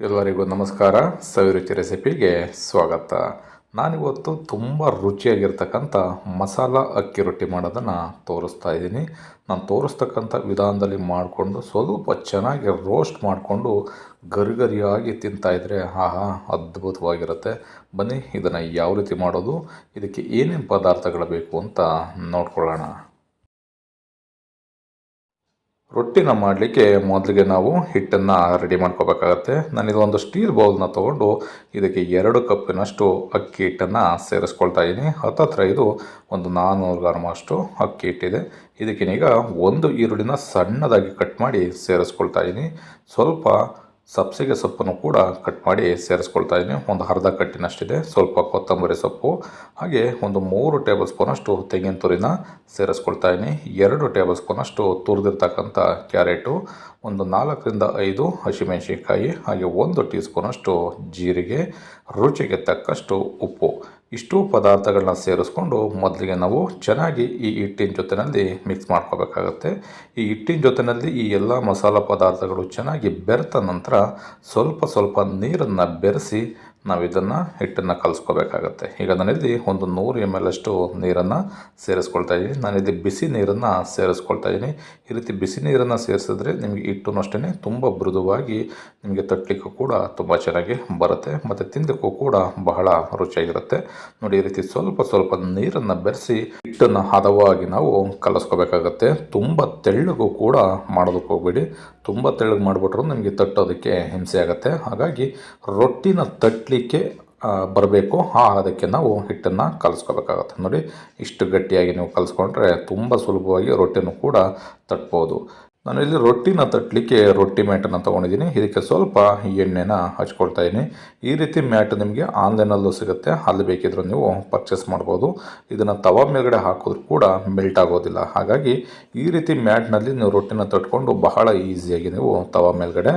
ಎಲ್ಲರಿಗೂ ನಮಸ್ಕಾರ. ಸವಿರುಚಿ ರೆಸಿಪಿಗೆ ಸ್ವಾಗತ. ನಾನಿವತ್ತು ತುಂಬ ರುಚಿಯಾಗಿರ್ತಕ್ಕಂಥ ಮಸಾಲ ಅಕ್ಕಿ ರೊಟ್ಟಿ ಮಾಡೋದನ್ನು ತೋರಿಸ್ತಾ ಇದ್ದೀನಿ. ನಾನು ತೋರಿಸ್ತಕ್ಕಂಥ ವಿಧಾನದಲ್ಲಿ ಮಾಡಿಕೊಂಡು ಸ್ವಲ್ಪ ಚೆನ್ನಾಗಿ ರೋಸ್ಟ್ ಮಾಡಿಕೊಂಡು ಗರಿಗರಿಯಾಗಿ ತಿಂತಾಯಿದ್ರೆ ಆಹಾ ಅದ್ಭುತವಾಗಿರುತ್ತೆ. ಬನ್ನಿ ಇದನ್ನು ಯಾವ ರೀತಿ ಮಾಡೋದು, ಇದಕ್ಕೆ ಏನೇನು ಪದಾರ್ಥಗಳು ಬೇಕು ಅಂತ ನೋಡ್ಕೊಳ್ಳೋಣ. ರೊಟ್ಟಿನ ಮಾಡಲಿಕ್ಕೆ ಮೊದಲಿಗೆ ನಾವು ಹಿಟ್ಟನ್ನು ರೆಡಿ ಮಾಡ್ಕೋಬೇಕಾಗತ್ತೆ. ನಾನಿದು ಒಂದು ಸ್ಟೀಲ್ ಬೌಲ್ನ ತೊಗೊಂಡು ಇದಕ್ಕೆ 2 ಕಪ್ಪಿನಷ್ಟು ಅಕ್ಕಿ ಹಿಟ್ಟನ್ನು ಸೇರಿಸ್ಕೊಳ್ತಾ ಇದ್ದೀನಿ. ಹತ್ತತ್ರ ಇದು ಒಂದು 400 ಗ್ರಾಮ್ ಅಷ್ಟು ಅಕ್ಕಿ ಹಿಟ್ಟಿದೆ. ಇದಕ್ಕೀಗ 1 ಈರುಳ್ಳಿನ ಸಣ್ಣದಾಗಿ ಕಟ್ ಮಾಡಿ ಸೇರಿಸ್ಕೊಳ್ತಾ ಇದ್ದೀನಿ. ಸ್ವಲ್ಪ ಸಬ್ಸಿಗೆ ಸೊಪ್ಪನ್ನು ಕೂಡ ಕಟ್ ಮಾಡಿ ಸೇರಿಸ್ಕೊಳ್ತಾ ಇದ್ದೀನಿ. ಒಂದು ಅರ್ಧ ಕಟ್ಟಿನಷ್ಟಿದೆ. ಸ್ವಲ್ಪ ಕೊತ್ತಂಬರಿ ಸೊಪ್ಪು, ಹಾಗೆ ಒಂದು 3 ಟೇಬಲ್ ಸ್ಪೂನಷ್ಟು ತೆಂಗಿನ ತುರಿನ ಸೇರಿಸ್ಕೊಳ್ತಾ ಇದ್ದೀನಿ. 2 ಟೇಬಲ್ ಸ್ಪೂನಷ್ಟು ತುರಿದಿರ್ತಕ್ಕಂಥ ಕ್ಯಾರೆಟು, ಒಂದು 4 ರಿಂದ 5 ಹಸಿಮೆಣಸಿನ್ಕಾಯಿ, ಹಾಗೆ 1 ಟೀ ಸ್ಪೂನಷ್ಟು ಜೀರಿಗೆ, ರುಚಿಗೆ ತಕ್ಕಷ್ಟು ಉಪ್ಪು. ಇಷ್ಟು ಪದಾರ್ಥಗಳನ್ನ ಸೇರಿಸ್ಕೊಂಡು ಮೊದಲಿಗೆ ನಾವು ಚೆನ್ನಾಗಿ ಈ ಹಿಟ್ಟಿನ ಜೊತೆಯಲ್ಲಿ ಮಿಕ್ಸ್ ಮಾಡ್ಕೋಬೇಕಾಗತ್ತೆ. ಈ ಹಿಟ್ಟಿನ ಜೊತೆಯಲ್ಲಿ ಈ ಎಲ್ಲ ಮಸಾಲ ಪದಾರ್ಥಗಳು ಚೆನ್ನಾಗಿ ಬೆರೆತ ನಂತರ ಸ್ವಲ್ಪ ನೀರನ್ನು ಬೆರೆಸಿ ನಾವು ಇದನ್ನು ಹಿಟ್ಟನ್ನು ಕಲಿಸ್ಕೋಬೇಕಾಗತ್ತೆ. ಈಗ ನಾನಿಲ್ಲಿ ಒಂದು 100 ml ಅಷ್ಟು ನೀರನ್ನು ಸೇರಿಸ್ಕೊಳ್ತಾ ಇದ್ದೀನಿ. ನಾನಿಲ್ಲಿ ಬಿಸಿ ನೀರನ್ನು ಸೇರಿಸ್ಕೊಳ್ತಾ ಇದ್ದೀನಿ. ಈ ರೀತಿ ಬಿಸಿ ನೀರನ್ನು ಸೇರಿಸಿದ್ರೆ ನಿಮಗೆ ಹಿಟ್ಟು ಅಷ್ಟೇ ತುಂಬ ಮೃದುವಾಗಿ ನಿಮಗೆ ತಟ್ಟಲಿಕ್ಕೂ ಕೂಡ ತುಂಬ ಚೆನ್ನಾಗಿ ಬರುತ್ತೆ ಮತ್ತು ತಿನ್ನಲಿಕ್ಕೂ ಕೂಡ ಬಹಳ ರುಚಿಯಾಗಿರುತ್ತೆ. ನೋಡಿ, ಈ ರೀತಿ ಸ್ವಲ್ಪ ನೀರನ್ನು ಬೆರೆಸಿ ಹಿಟ್ಟನ್ನು ಹದವಾಗಿ ನಾವು ಕಲಿಸ್ಕೋಬೇಕಾಗತ್ತೆ. ತುಂಬ ತೆಳ್ಳಗೂ ಕೂಡ ಮಾಡೋದಕ್ಕೆ ಹೋಗಬೇಡಿ. ತುಂಬ ತೆಳ್ಳಗೆ ಮಾಡಿಬಿಟ್ರೂ ನಿಮಗೆ ತಟ್ಟೋದಕ್ಕೆ ಹಿಂಸೆ ಆಗುತ್ತೆ. ಹಾಗಾಗಿ ರೊಟ್ಟಿನ ತಟ್ಟಲಿಕ್ಕೆ ಬರಬೇಕು, ಅದಕ್ಕೆ ನಾವು ಹಿಟ್ಟನ್ನು ಕಲಿಸ್ಕೋಬೇಕಾಗತ್ತೆ. ನೋಡಿ, ಇಷ್ಟು ಗಟ್ಟಿಯಾಗಿ ನೀವು ಕಲಿಸ್ಕೊಂಡ್ರೆ ತುಂಬ ಸುಲಭವಾಗಿ ರೊಟ್ಟಿನೂ ಕೂಡ ತಟ್ಬೋದು. ನಾನು ಇಲ್ಲಿ ರೊಟ್ಟಿನ ತಟ್ಟಲಿಕ್ಕೆ ರೊಟ್ಟಿ ಮ್ಯಾಟನ್ನು ತೊಗೊಂಡಿದ್ದೀನಿ. ಇದಕ್ಕೆ ಸ್ವಲ್ಪ ಎಣ್ಣೆನ ಹಚ್ಕೊಳ್ತಾ ಇದ್ದೀನಿ. ಈ ರೀತಿ ಮ್ಯಾಟ್ ನಿಮಗೆ ಆನ್ಲೈನಲ್ಲೂ ಸಿಗುತ್ತೆ, ಅಲ್ಲಿ ಬೇಕಿದ್ರೂ ನೀವು ಪರ್ಚೇಸ್ ಮಾಡ್ಬೋದು. ಇದನ್ನು ತವ ಮೇಲ್ಗಡೆ ಹಾಕಿದ್ರೂ ಕೂಡ ಮೆಲ್ಟ್ ಆಗೋದಿಲ್ಲ. ಹಾಗಾಗಿ ಈ ರೀತಿ ಮ್ಯಾಟ್ನಲ್ಲಿ ನೀವು ರೊಟ್ಟಿನ ತಟ್ಕೊಂಡು ಬಹಳ ಈಸಿಯಾಗಿ ನೀವು ತವ ಮೇಲ್ಗಡೆ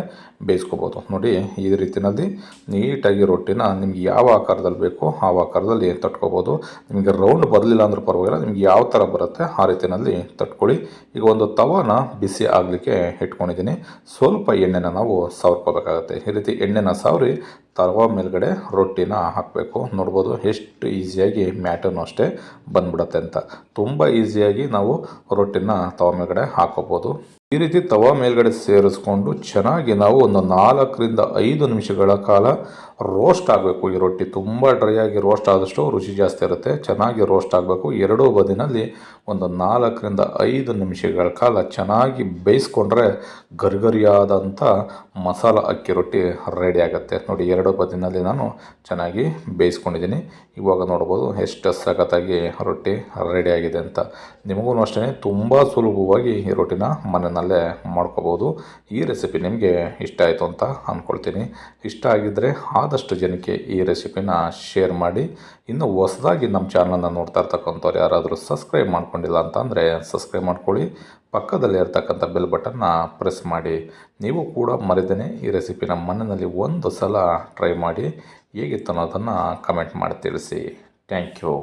ಬೇಯಿಸ್ಕೋಬೋದು. ನೋಡಿ, ಈ ರೀತಿಯಲ್ಲಿ ನೀಟಾಗಿ ರೊಟ್ಟಿನ ನಿಮ್ಗೆ ಯಾವ ಆಕಾರದಲ್ಲಿ ಬೇಕೋ ಆ ಆಕಾರದಲ್ಲಿ ತಟ್ಕೋಬೋದು. ನಿಮಗೆ ರೌಂಡ್ ಬರಲಿಲ್ಲ ಅಂದ್ರೂ ಪರವಾಗಿಲ್ಲ, ನಿಮ್ಗೆ ಯಾವ ಥರ ಬರುತ್ತೆ ಆ ರೀತಿಯಲ್ಲಿ ತಟ್ಕೊಳ್ಳಿ. ಈಗ ಒಂದು ತವನ ಬಿಸಿ ಆಗಲಿಕ್ಕೆ ಇಟ್ಕೊಂಡಿದ್ದೀನಿ. ಸ್ವಲ್ಪ ಎಣ್ಣೆನ ನಾವು ಸವರ್ಕೋಬೇಕಾಗತ್ತೆ. ಈ ರೀತಿ ಎಣ್ಣೆನ ಸವರಿ ತವ ಮೇಲ್ಗಡೆ ರೊಟ್ಟಿನ ಹಾಕಬೇಕು. ನೋಡ್ಬೋದು ಎಷ್ಟು ಈಸಿಯಾಗಿ ಮ್ಯಾಟನ್ನು ಅಷ್ಟೇ ಬಂದ್ಬಿಡುತ್ತೆ ಅಂತ. ತುಂಬ ಈಸಿಯಾಗಿ ನಾವು ರೊಟ್ಟಿನ ತವ ಮೇಲ್ಗಡೆ ಹಾಕೋಬೋದು. ಈ ರೀತಿ ತವ ಮೇಲ್ಗಡೆ ಸೇರಿಸ್ಕೊಂಡು ಚೆನ್ನಾಗಿ ನಾವು ಒಂದು 4 ರಿಂದ 5 ನಿಮಿಷಗಳ ಕಾಲ ರೋಸ್ಟ್ ಆಗಬೇಕು. ಈ ರೊಟ್ಟಿ ತುಂಬ ಡ್ರೈ ಆಗಿ ರೋಸ್ಟ್ ಆದಷ್ಟು ರುಚಿ ಜಾಸ್ತಿ ಇರುತ್ತೆ. ಚೆನ್ನಾಗಿ ರೋಸ್ಟ್ ಆಗಬೇಕು. ಎರಡೂ ಬದಿನಲ್ಲಿ ಒಂದು 4 ರಿಂದ 5 ನಿಮಿಷಗಳ ಕಾಲ ಚೆನ್ನಾಗಿ ಬೇಯಿಸ್ಕೊಂಡ್ರೆ ಗರಿಗರಿಯಾದಂಥ ಮಸಾಲ ಅಕ್ಕಿ ರೊಟ್ಟಿ ರೆಡಿ ಆಗುತ್ತೆ. ನೋಡಿ, ಎರಡೂ ಬದಿನಲ್ಲಿ ನಾನು ಚೆನ್ನಾಗಿ ಬೇಯಿಸ್ಕೊಂಡಿದ್ದೀನಿ. ಇವಾಗ ನೋಡ್ಬೋದು ಎಷ್ಟು ಸಖತ್ತಾಗಿ ರೊಟ್ಟಿ ರೆಡಿಯಾಗಿದೆ ಅಂತ. ನಿಮಗೂ ಅಷ್ಟೇ ತುಂಬ ಸುಲಭವಾಗಿ ಈ ರೊಟ್ಟಿನ ಮನೆಯಲ್ಲೇ ಮಾಡ್ಕೋಬೋದು. ಈ ರೆಸಿಪಿ ನಿಮಗೆ ಇಷ್ಟ ಆಯಿತು ಅಂತ ಅಂದ್ಕೊಳ್ತೀನಿ. ಇಷ್ಟ ಆಗಿದ್ದರೆ ಆದಷ್ಟು ಜನಕ್ಕೆ ಈ ರೆಸಿಪಿನ ಶೇರ್ ಮಾಡಿ. ಇನ್ನು ಹೊಸದಾಗಿ ನಮ್ಮ ಚಾನಲ್ನ ನೋಡ್ತಾ ಇರ್ತಕ್ಕಂಥವ್ರು ಯಾರಾದರೂ ಸಬ್ಸ್ಕ್ರೈಬ್ ಮಾಡ್ಕೊಂಡಿಲ್ಲ ಅಂತಂದರೆ ಸಬ್ಸ್ಕ್ರೈಬ್ ಮಾಡ್ಕೊಳ್ಳಿ. ಪಕ್ಕದಲ್ಲಿ ಇರ್ತಕ್ಕಂಥ ಬೆಲ್ ಬಟನ್ನ ಪ್ರೆಸ್ ಮಾಡಿ. ನೀವು ಕೂಡ ಮರೆದೇನೆ ಈ ರೆಸಿಪಿನ ಮನೆಯಲ್ಲಿ ಒಂದು ಸಲ ಟ್ರೈ ಮಾಡಿ ಹೇಗಿತ್ತು ಅನ್ನೋದನ್ನು ಕಮೆಂಟ್ ಮಾಡಿ ತಿಳಿಸಿ. Thank you.